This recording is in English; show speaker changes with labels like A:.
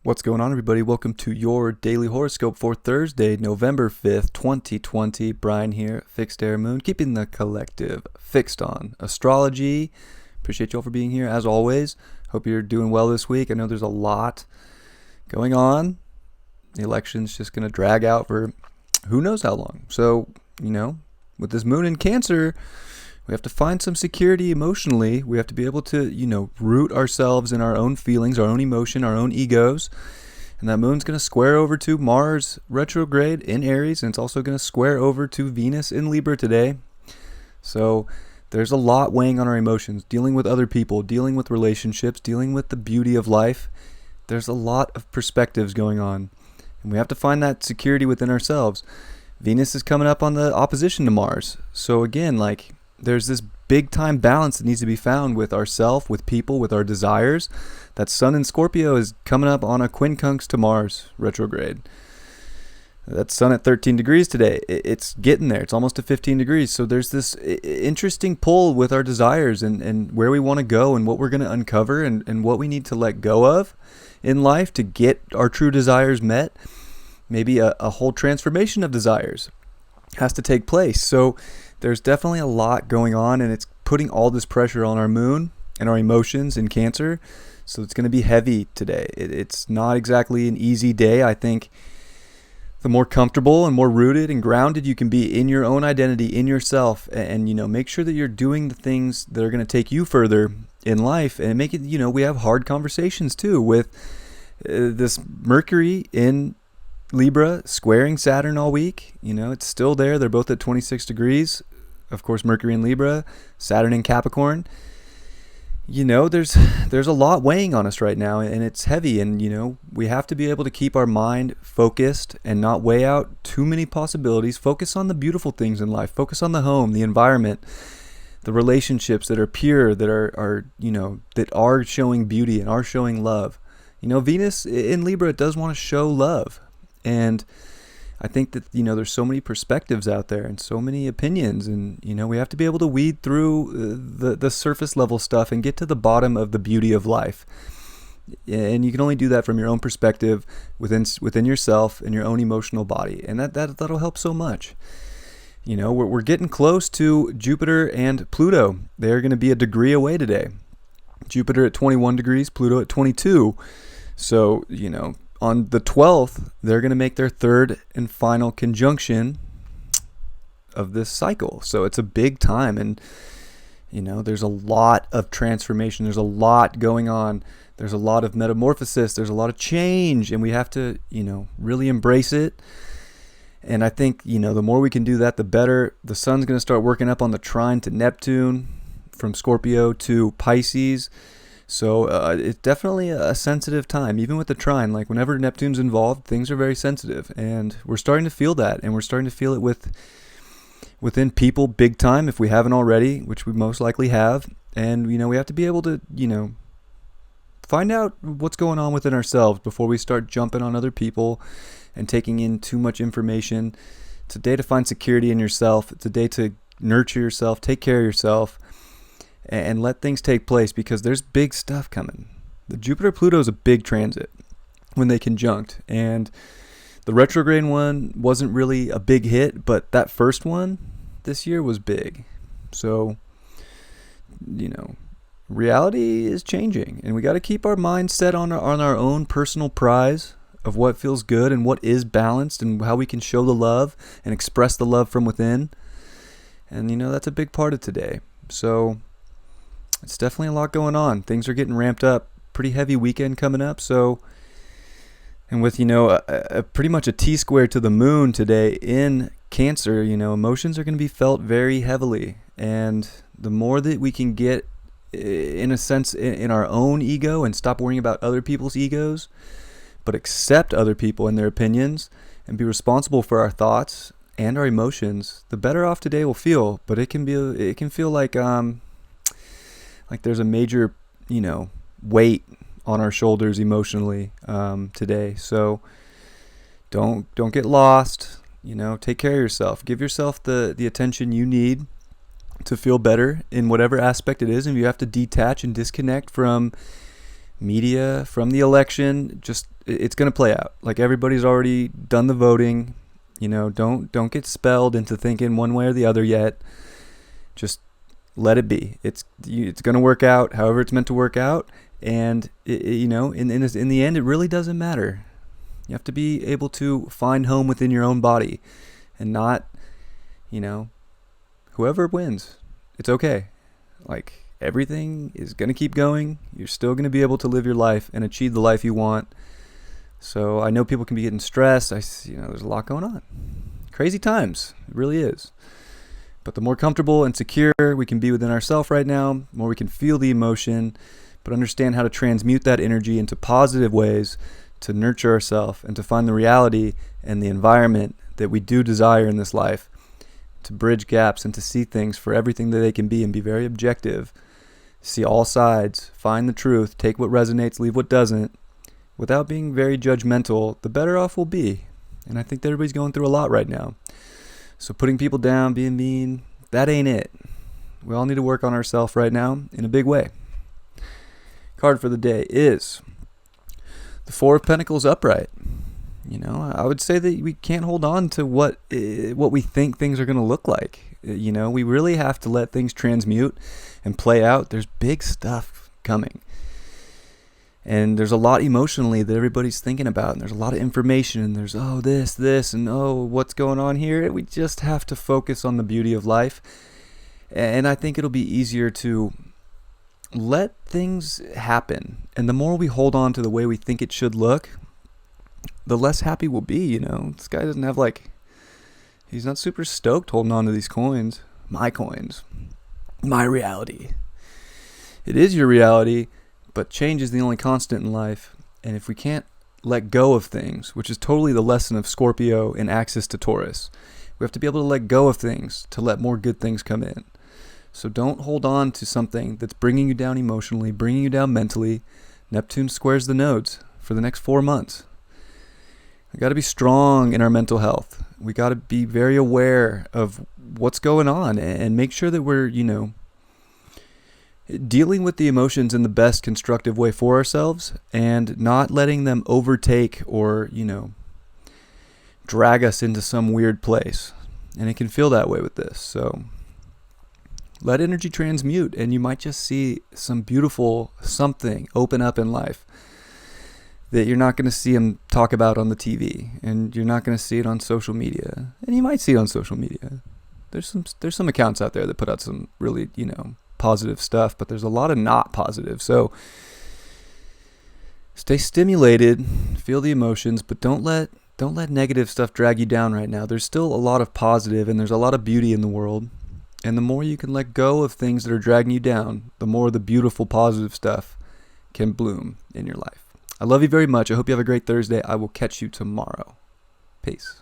A: What's going on, everybody? Welcome to your daily horoscope for Thursday, November 5th, 2020. Brian here, Fixed Air Moon, keeping the collective fixed on astrology. Appreciate y'all for being here, as always. Hope you're doing well this week. I know there's a lot going on. The election's just going to drag out for who knows how long. So, with this moon in Cancer, we have to find some security emotionally. We have to be able to, root ourselves in our own feelings, our own emotion, our own egos. And that moon's going to square over to Mars retrograde in Aries, and it's also going to square over to Venus in Libra today. So there's a lot weighing on our emotions, dealing with other people, dealing with relationships, dealing with the beauty of life. There's a lot of perspectives going on, and we have to find that security within ourselves. Venus is coming up on the opposition to Mars. So again, there's this big time balance that needs to be found with ourself, with people, with our desires. That Sun in Scorpio is coming up on a quincunx to Mars retrograde. That Sun at 13 degrees today. It's getting there. It's almost to 15 degrees. So there's this interesting pull with our desires and where we want to go and what we're going to uncover and what we need to let go of in life to get our true desires met. Maybe a whole transformation of desires has to take place. So there's definitely a lot going on, and it's putting all this pressure on our moon and our emotions in Cancer. So it's going to be heavy today. It's not exactly an easy day. I think the more comfortable and more rooted and grounded you can be in your own identity, in yourself, and make sure that you're doing the things that are going to take you further in life, and make it, we have hard conversations too with this Mercury in Libra squaring Saturn all week. It's still there. They're both at 26 degrees. Of course, Mercury in Libra, Saturn in Capricorn. There's a lot weighing on us right now, and it's heavy. And, we have to be able to keep our mind focused and not weigh out too many possibilities. Focus on the beautiful things in life. Focus on the home, the environment, the relationships that are pure, that that are showing beauty and are showing love. Venus in Libra does want to show love. And I think that, there's so many perspectives out there and so many opinions, and, we have to be able to weed through the surface level stuff and get to the bottom of the beauty of life. And you can only do that from your own perspective within yourself and your own emotional body. And that'll help so much. We're getting close to Jupiter and Pluto. They're going to be a degree away today. Jupiter at 21 degrees, Pluto at 22. So, on the 12th, they're going to make their third and final conjunction of this cycle. So it's a big time, and there's a lot of transformation. There's a lot going on. There's a lot of metamorphosis. There's a lot of change, and we have to, really embrace it. And I think, the more we can do that, the better. The sun's going to start working up on the trine to Neptune from Scorpio to Pisces. So it's definitely a sensitive time, even with the trine. Whenever Neptune's involved, things are very sensitive, and we're starting to feel that, and we're starting to feel it within people big time if we haven't already, which we most likely have. And we have to be able to find out what's going on within ourselves before we start jumping on other people and taking in too much information. It's a day to find security in yourself. It's a day to nurture yourself, take care of yourself, and let things take place, because there's big stuff coming. The Jupiter-Pluto is a big transit when they conjunct, and the retrograde one wasn't really a big hit, but that first one this year was big. So, reality is changing, and we got to keep our mind set on our own personal prize of what feels good and what is balanced and how we can show the love and express the love from within. And, that's a big part of today. So it's definitely a lot going on. Things are getting ramped up. Pretty heavy weekend coming up. So, and with, pretty much a T-square to the moon today in Cancer, emotions are going to be felt very heavily. And the more that we can get, in a sense, in our own ego and stop worrying about other people's egos, but accept other people and their opinions and be responsible for our thoughts and our emotions, the better off today will feel. But it can feel like there's a major, weight on our shoulders emotionally today. So don't get lost. Take care of yourself. Give yourself the attention you need to feel better in whatever aspect it is. And you have to detach and disconnect from media, from the election. Just, it's going to play out. Like, everybody's already done the voting. Don't get spelled into thinking one way or the other yet. Just let it be. It's going to work out however it's meant to work out. And in the end, it really doesn't matter. You have to be able to find home within your own body, and not, whoever wins, it's okay. Like, everything is going to keep going. You're still going to be able to live your life and achieve the life you want. So I know people can be getting stressed. There's a lot going on. Crazy times. It really is. But the more comfortable and secure we can be within ourselves right now, the more we can feel the emotion, but understand how to transmute that energy into positive ways to nurture ourselves and to find the reality and the environment that we do desire in this life, to bridge gaps and to see things for everything that they can be and be very objective, see all sides, find the truth, take what resonates, leave what doesn't, without being very judgmental, the better off we'll be. And I think that everybody's going through a lot right now. So putting people down, being mean, that ain't it. We all need to work on ourselves right now in a big way. Card for the day is the Four of Pentacles upright. I would say that we can't hold on to what we think things are going to look like. We really have to let things transmute and play out. There's big stuff coming. And there's a lot emotionally that everybody's thinking about. And there's a lot of information. And there's, this, and what's going on here? We just have to focus on the beauty of life. And I think it'll be easier to let things happen. And the more we hold on to the way we think it should look, the less happy we'll be. This guy doesn't have, he's not super stoked holding on to these coins. My coins. My reality. It is your reality. But change is the only constant in life, and if we can't let go of things, which is totally the lesson of Scorpio in axis to Taurus, we have to be able to let go of things to let more good things come in. So don't hold on to something that's bringing you down emotionally, bringing you down mentally. Neptune squares the nodes for the next 4 months. We got to be strong in our mental health. We got to be very aware of what's going on and make sure that we're, dealing with the emotions in the best constructive way for ourselves and not letting them overtake or, drag us into some weird place. And it can feel that way with this. So let energy transmute, and you might just see some beautiful something open up in life that you're not going to see them talk about on the TV, and you're not going to see it on social media. And you might see it on social media. There's some accounts out there that put out some really, positive stuff, but there's a lot of not positive. So stay stimulated, feel the emotions, but don't let negative stuff drag you down right now. There's still a lot of positive, and there's a lot of beauty in the world. And the more you can let go of things that are dragging you down, the more the beautiful positive stuff can bloom in your life. I love you very much. I hope you have a great Thursday. I will catch you tomorrow. Peace.